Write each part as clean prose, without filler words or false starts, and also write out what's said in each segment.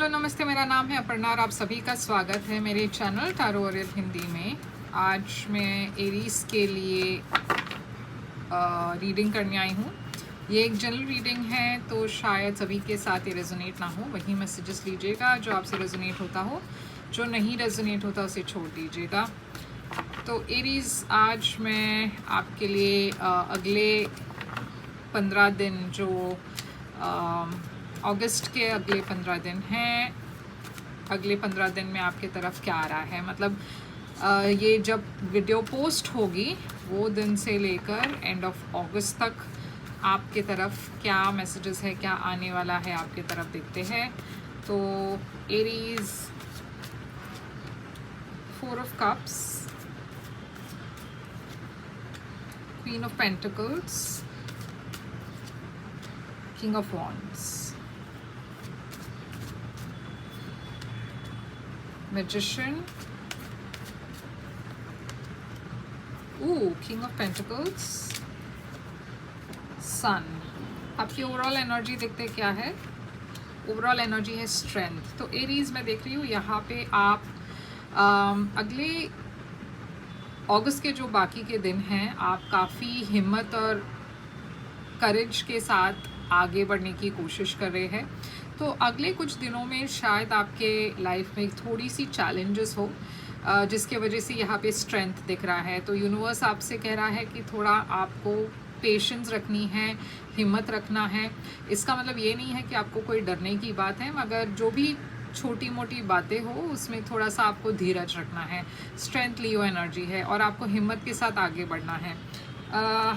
Hello नमस्ते, मेरा नाम है अपर्णा और आप सभी का स्वागत है मेरे चैनल टैरो ओरियल हिंदी में। आज मैं एरीज के लिए रीडिंग करने आई हूँ। ये एक जनरल रीडिंग है तो शायद सभी के साथ ये रेजोनेट ना हो, वही मैसेजेस लीजिएगा जो आपसे रेजोनेट होता हो। जो नहीं रेजोनेट होता उसे छोड़ दीजिएगा। तो एरीज, आज मैं आपके लिए अगले 15 दिन जो अगस्त के अगले 15 दिन हैं, अगले 15 दिन में आपके तरफ क्या आ रहा है, मतलब ये जब वीडियो पोस्ट होगी वो दिन से लेकर एंड ऑफ अगस्त तक आपके तरफ क्या मैसेजेस है, क्या आने वाला है आपके तरफ, देखते हैं। तो Aries, 4 of cups, queen of pentacles, king of wands, magician, king of pentacles, sun. आपकी ओवरऑल एनर्जी देखते क्या है। ओवरऑल एनर्जी है स्ट्रेंथ। तो एरीज मैं देख रही हूँ यहाँ पे आप अगले अगस्त के जो बाकी के दिन हैं आप काफ़ी हिम्मत और करेज के साथ आगे बढ़ने की कोशिश कर रहे हैं। तो अगले कुछ दिनों में शायद आपके लाइफ में थोड़ी सी चैलेंजेस हो, जिसके वजह से यहाँ पे स्ट्रेंथ दिख रहा है। तो यूनिवर्स आपसे कह रहा है कि थोड़ा आपको पेशेंस रखनी है, हिम्मत रखना है। इसका मतलब ये नहीं है कि आपको कोई डरने की बात है, मगर जो भी छोटी मोटी बातें हो उसमें थोड़ा सा आपको धीरज रखना है। स्ट्रेंथ लियो एनर्जी है और आपको हिम्मत के साथ आगे बढ़ना है।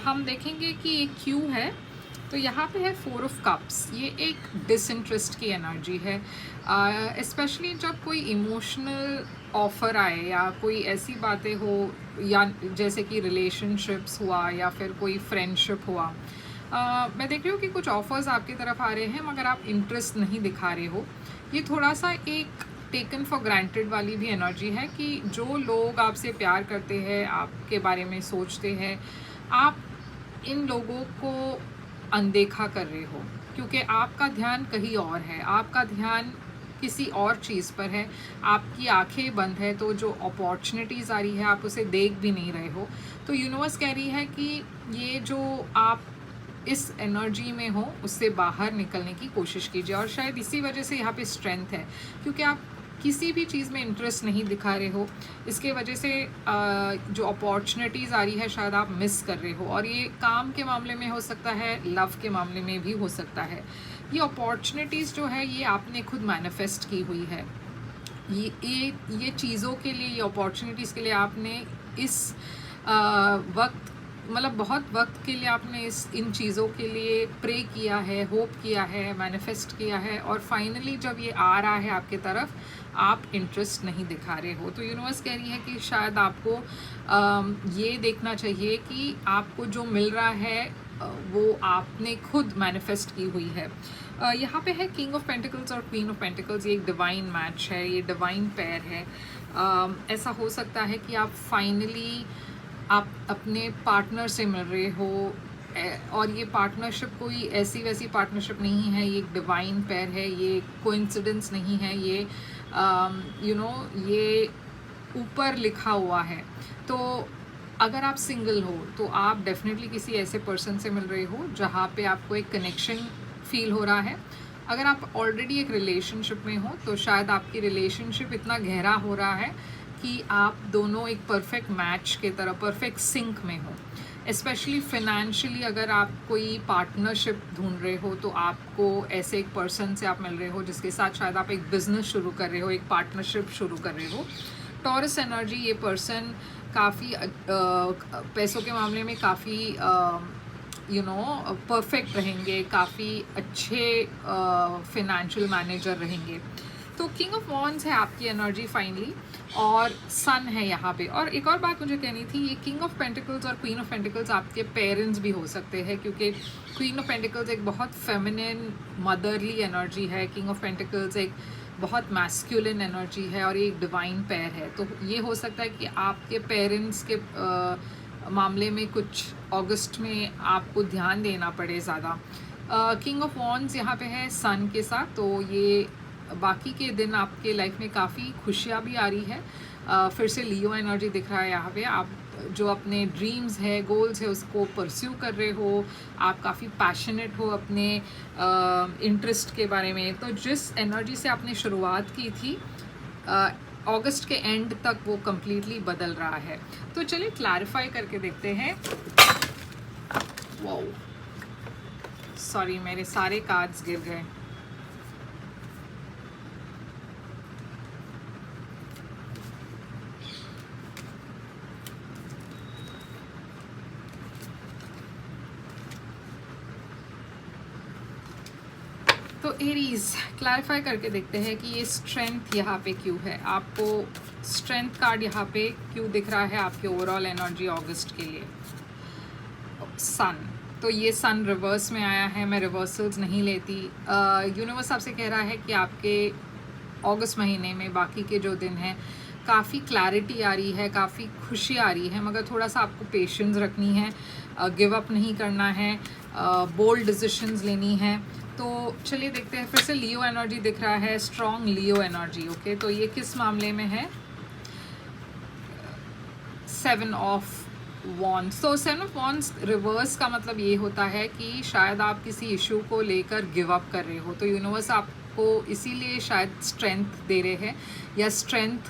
हम देखेंगे कि ये क्यों है। तो यहाँ पे है 4 ऑफ कप्स। ये एक डिसइंटरेस्ट की एनर्जी है, स्पेशली जब कोई इमोशनल ऑफ़र आए या कोई ऐसी बातें हो, या जैसे कि रिलेशनशिप्स हुआ या फिर कोई फ्रेंडशिप हुआ। मैं देख रही हूँ कि कुछ ऑफ़र्स आपकी तरफ आ रहे हैं मगर आप इंटरेस्ट नहीं दिखा रहे हो। ये थोड़ा सा एक टेकन फॉर ग्रांटेड वाली भी एनर्जी है कि जो लोग आपसे प्यार करते हैं, आपके बारे में सोचते हैं, आप इन लोगों को अनदेखा कर रहे हो क्योंकि आपका ध्यान कहीं और है, आपका ध्यान किसी और चीज़ पर है, आपकी आंखें बंद है। तो जो अपॉर्चुनिटीज़ आ रही है आप उसे देख भी नहीं रहे हो। तो यूनिवर्स कह रही है कि ये जो आप इस एनर्जी में हो उससे बाहर निकलने की कोशिश कीजिए। और शायद इसी वजह से यहाँ पे स्ट्रेंथ है क्योंकि आप किसी भी चीज़ में इंटरेस्ट नहीं दिखा रहे हो। इसके वजह से जो अपॉर्चुनिटीज़ आ रही है शायद आप मिस कर रहे हो। और ये काम के मामले में हो सकता है, लव के मामले में भी हो सकता है। ये अपॉर्चुनिटीज़ जो है ये आपने खुद मैनिफेस्ट की हुई है। ये चीज़ों के लिए, ये अपॉर्चुनिटीज़ के लिए आपने इस वक्त, मतलब बहुत वक्त के लिए आपने इन चीज़ों के लिए प्रे किया है, होप किया है, मैनिफेस्ट किया है। और फाइनली जब ये आ रहा है आपके तरफ, आप इंटरेस्ट नहीं दिखा रहे हो। तो यूनिवर्स कह रही है कि शायद आपको ये देखना चाहिए कि आपको जो मिल रहा है वो आपने खुद मैनिफेस्ट की हुई है। यहाँ पे है किंग ऑफ पेंटिकल्स और क्वीन ऑफ पेंटिकल्स। ये एक डिवाइन मैच है, ये डिवाइन पेयर है। ऐसा हो सकता है कि आप फाइनली आप अपने पार्टनर से मिल रहे हो, और ये पार्टनरशिप कोई ऐसी वैसी पार्टनरशिप नहीं है, ये एक डिवाइन पेयर है, ये कोइंसिडेंस नहीं है, ये ये ऊपर लिखा हुआ है। तो अगर आप सिंगल हो तो आप डेफिनेटली किसी ऐसे पर्सन से मिल रहे हो जहाँ पे आपको एक कनेक्शन फील हो रहा है। अगर आप ऑलरेडी एक रिलेशनशिप में हो तो शायद आपकी रिलेशनशिप इतना गहरा हो रहा है कि आप दोनों एक परफेक्ट मैच के तरह, परफेक्ट सिंक में हो। स्पेशली फिनेंशियली अगर आप कोई पार्टनरशिप ढूंढ रहे हो तो आपको ऐसे एक पर्सन से आप मिल रहे हो जिसके साथ शायद आप एक बिजनेस शुरू कर रहे हो, एक पार्टनरशिप शुरू कर रहे हो। टॉरस एनर्जी, ये पर्सन काफ़ी पैसों के मामले में काफ़ी परफेक्ट रहेंगे, काफ़ी अच्छे फिनेंशियल मैनेजर रहेंगे। तो किंग ऑफ वॉन्ड्स है आपकी एनर्जी फाइनली, और सन है यहाँ पे। और एक और बात मुझे कहनी थी, ये किंग ऑफ पेंटिकल्स और क्वीन ऑफ पेंटिकल्स आपके पेरेंट्स भी हो सकते हैं क्योंकि क्वीन ऑफ पेंटिकल्स एक बहुत फेमिनिन मदरली एनर्जी है, किंग ऑफ पेंटिकल्स एक बहुत मैस्कुलिन एनर्जी है और ये एक डिवाइन पेयर है। तो ये हो सकता है कि आपके पेरेंट्स के मामले में कुछ अगस्त में आपको ध्यान देना पड़े ज़्यादा। किंग ऑफ वॉन्ड्स यहाँ पे है सन के साथ। तो ये बाकी के दिन आपके लाइफ में काफ़ी खुशियाँ भी आ रही है। फिर से लियो एनर्जी दिख रहा है यहाँ पे। आप जो अपने ड्रीम्स है, गोल्स है, उसको परस्यू कर रहे हो, आप काफ़ी पैशनेट हो अपने इंटरेस्ट के बारे में। तो जिस एनर्जी से आपने शुरुआत की थी अगस्त के एंड तक, वो कम्प्लीटली बदल रहा है। तो चलिए क्लैरिफाई करके देखते हैं। वाओ, सॉरी, मेरे सारे कार्ड्स गिर गए। तो एरीज, क्लैरिफाई करके देखते हैं कि ये स्ट्रेंथ यहाँ पे क्यों है। आपको स्ट्रेंथ कार्ड यहाँ पे क्यों दिख रहा है आपके ओवरऑल एनर्जी अगस्त के लिए। सन, तो ये सन रिवर्स में आया है। मैं रिवर्सल्स नहीं लेती। यूनिवर्स आपसे कह रहा है कि आपके अगस्त महीने में बाकी के जो दिन हैं काफ़ी क्लैरिटी आ रही है, काफ़ी खुशी आ रही है, मगर थोड़ा सा आपको पेशेंस रखनी है, गिव अप नहीं करना है, बोल्ड डिसीशंस लेनी है। तो चलिए देखते हैं। फिर से लियो एनर्जी दिख रहा है, स्ट्रॉन्ग लियो एनर्जी। ओके, तो ये किस मामले में है? 7 ऑफ वॉन्ड्स। तो 7 ऑफ वॉन्ड्स रिवर्स का मतलब ये होता है कि शायद आप किसी इशू को लेकर गिव अप कर रहे हो। तो यूनिवर्स आपको इसीलिए शायद स्ट्रेंथ दे रहे हैं या स्ट्रेंथ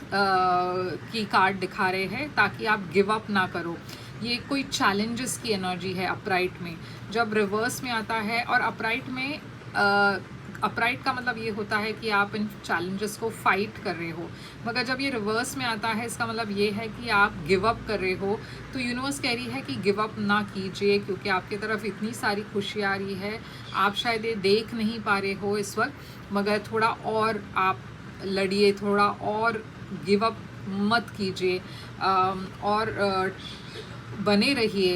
की कार्ड दिखा रहे हैं ताकि आप गिव अप ना करो। ये कोई चैलेंजेस की एनर्जी है अपराइट में। जब रिवर्स में आता है और अपराइट में, अपराइट का मतलब ये होता है कि आप इन चैलेंजेस को फाइट कर रहे हो, मगर जब ये रिवर्स में आता है इसका मतलब ये है कि आप गिव अप कर रहे हो। तो यूनिवर्स कह रही है कि गिव अप ना कीजिए, क्योंकि आपकी तरफ इतनी सारी खुशी आ रही है। आप शायद ये देख नहीं पा रहे हो इस वक्त, मगर थोड़ा और आप लड़िए, थोड़ा और गिव अप मत कीजिए और बने रहिए।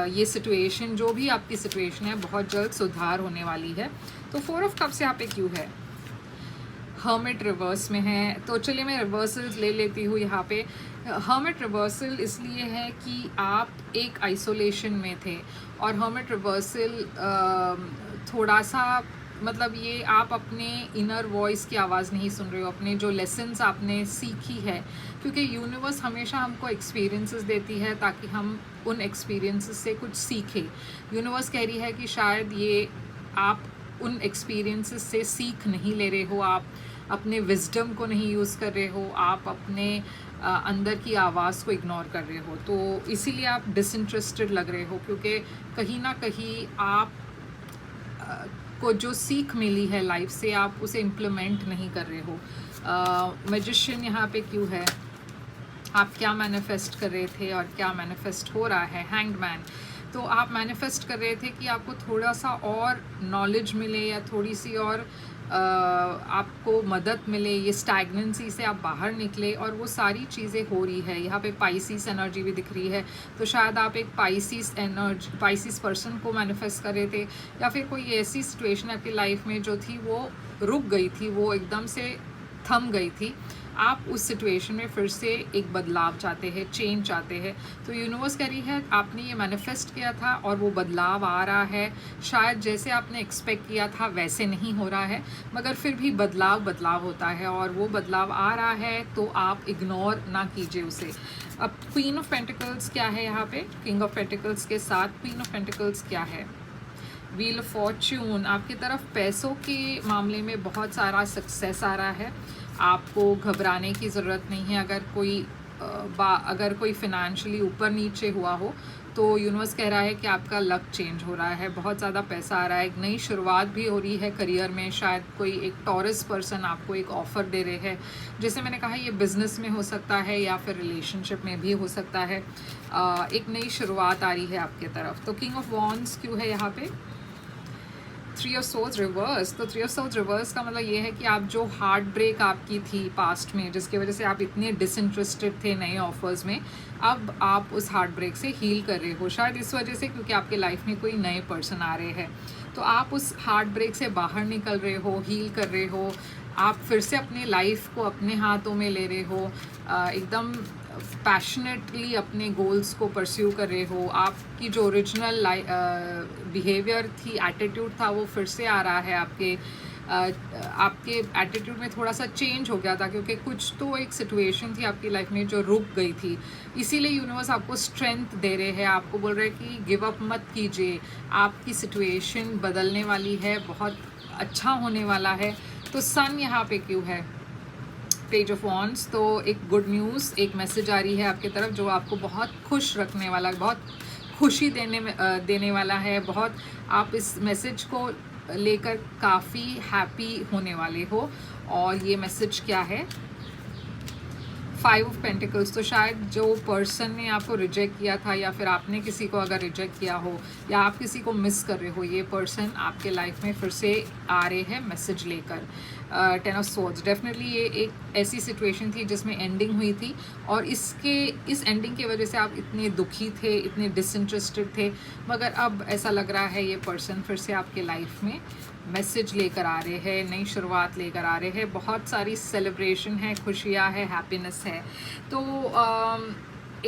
ये सिचुएशन, जो भी आपकी सिचुएशन है, बहुत जल्द सुधार होने वाली है। तो 4 ऑफ कप्स यहाँ पे क्यों है? हर्मिट रिवर्स में है। तो चलिए मैं रिवर्सल ले लेती हूँ यहाँ पे। हर्मिट रिवर्सल इसलिए है कि आप एक आइसोलेशन में थे, और हर्मिट रिवर्सल थोड़ा सा मतलब ये आप अपने इनर वॉइस की आवाज़ नहीं सुन रहे हो, अपने जो लेसन्स आपने सीखी है, क्योंकि यूनिवर्स हमेशा हमको एक्सपीरियंसेस देती है ताकि हम उन एक्सपीरियंसेस से कुछ सीखें। यूनिवर्स कह रही है कि शायद ये आप उन एक्सपीरियंसेस से सीख नहीं ले रहे हो, आप अपने विजडम को नहीं यूज़ कर रहे हो, आप अपने अंदर की आवाज़ को इग्नोर कर रहे हो। तो इसीलिए आप डिसइंटरेस्टेड लग रहे हो, क्योंकि कहीं ना कहीं आप को जो सीख मिली है लाइफ से, आप उसे इम्प्लीमेंट नहीं कर रहे हो। मैजिशियन यहाँ पे क्यों है? आप क्या मैनिफेस्ट कर रहे थे और क्या मैनिफेस्ट हो रहा है? Hanged man. तो आप मैनिफेस्ट कर रहे थे कि आपको थोड़ा सा और नॉलेज मिले या थोड़ी सी और आपको मदद मिले, ये स्टैग्नेंसी से आप बाहर निकले, और वो सारी चीज़ें हो रही है। यहाँ पे पाइसिस एनर्जी भी दिख रही है। तो शायद आप एक पाइसिस पर्सन को मैनिफेस्ट कर रहे थे, या फिर कोई ऐसी सिचुएशन आपकी लाइफ में जो थी वो रुक गई थी, वो एकदम से थम गई थी। आप उस सिचुएशन में फिर से एक बदलाव चाहते हैं, चेंज चाहते हैं। तो यूनिवर्स कह रही है आपने ये मैनिफेस्ट किया था और वो बदलाव आ रहा है। शायद जैसे आपने एक्सपेक्ट किया था वैसे नहीं हो रहा है, मगर फिर भी बदलाव होता है, और वो बदलाव आ रहा है, तो आप इग्नोर ना कीजिए उसे। अब क्वीन ऑफ पेंटिकल्स क्या है यहाँ पे? किंग ऑफ पेंटिकल्स के साथ क्वीन ऑफ पेंटिकल्स क्या है? Wheel of Fortune. आपकी तरफ पैसों के मामले में बहुत सारा सक्सेस आ रहा है। आपको घबराने की ज़रूरत नहीं है। अगर कोई फिनेंशियली ऊपर नीचे हुआ हो, तो यूनिवर्स कह रहा है कि आपका लक चेंज हो रहा है, बहुत ज़्यादा पैसा आ रहा है, एक नई शुरुआत भी हो रही है करियर में। शायद कोई एक टॉरस पर्सन आपको एक ऑफ़र दे रहे हैं। जैसे मैंने कहा, ये बिज़नेस में हो सकता है या फिर रिलेशनशिप में भी हो सकता है। एक नई शुरुआत आ रही है आपके तरफ। तो किंग ऑफ वॉन्ड्स क्यों है यहाँ पे? 3 ऑफ सोर्ड्स रिवर्स। तो 3 ऑफ सोर्ड्स रिवर्स का मतलब ये है कि आप जो हार्ट ब्रेक आपकी थी पास्ट में, जिसकी वजह से आप इतने डिसइंटरेस्टेड थे नए ऑफर्स में, अब आप उस हार्ट ब्रेक से हील कर रहे हो। शायद इस वजह से, क्योंकि आपके लाइफ में कोई नए पर्सन आ रहे हैं, तो आप उस हार्ट ब्रेक से बाहर निकल रहे हो, हील कर रहे हो। आप फिर से अपनी लाइफ को अपने हाथों में ले रहे हो, एकदम पैशनेटली अपने गोल्स को परस्यू कर रहे हो। आपकी जो ओरिजिनल बिहेवियर थी, एटीट्यूड था, वो फिर से आ रहा है आपके आपके एटीट्यूड में थोड़ा सा चेंज हो गया था, क्योंकि कुछ तो एक सिचुएशन थी आपकी लाइफ में जो रुक गई थी। इसीलिए यूनिवर्स आपको स्ट्रेंथ दे रहे हैं, आपको बोल रहे हैं कि गिव अप मत कीजिए, आपकी सिचुएशन बदलने वाली है, बहुत अच्छा होने वाला है। तो सन यहाँ पे क्यों है, पेज ऑफ वॉन्ड्स, तो एक गुड न्यूज़, एक मैसेज आ रही है आपकी तरफ जो आपको बहुत खुश रखने वाला, बहुत खुशी देने वाला है। बहुत आप इस मैसेज को लेकर काफ़ी हैप्पी होने वाले हो। और ये मैसेज क्या है, 5 ऑफ पेंटिकल्स। तो शायद जो पर्सन ने आपको रिजेक्ट किया था, या फिर आपने किसी को अगर रिजेक्ट किया हो, या आप किसी को मिस कर रहे हो, ये पर्सन आपके लाइफ में फिर से आ रहे हैं मैसेज लेकर। 10 ऑफ स्वॉर्ड्स, डेफिनेटली ये एक ऐसी सिचुएशन थी जिसमें एंडिंग हुई थी, और इस एंडिंग की वजह से आप इतने दुखी थे, इतने डिसइंटरेस्टेड थे, मगर अब ऐसा लग रहा है ये पर्सन फिर से आपके लाइफ में मैसेज लेकर आ रहे हैं, नई शुरुआत लेकर आ रहे हैं। बहुत सारी सेलिब्रेशन है, खुशियाँ है, हैप्पीनेस है। तो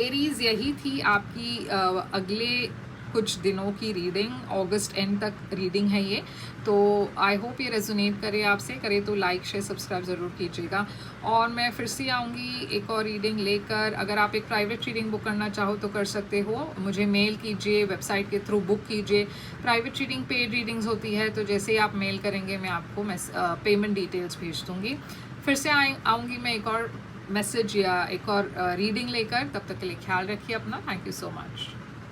एरीज़ यही थी आपकी अगले कुछ दिनों की रीडिंग, अगस्त एंड तक रीडिंग है ये। तो आई होप ये रेजोनेट करे आपसे, करे तो लाइक शेयर सब्सक्राइब ज़रूर कीजिएगा। और मैं फिर से आऊँगी एक और रीडिंग लेकर। अगर आप एक प्राइवेट रीडिंग बुक करना चाहो तो कर सकते हो, मुझे मेल कीजिए, वेबसाइट के थ्रू बुक कीजिए। प्राइवेट रीडिंग पेड रीडिंग्स होती है, तो जैसे ही आप मेल करेंगे मैं आपको पेमेंट डिटेल्स भेज दूँगी। फिर से आऊँगी मैं एक और मैसेज या एक और रीडिंग लेकर। तब तक के लिए ख्याल रखिए अपना। Thank you so much.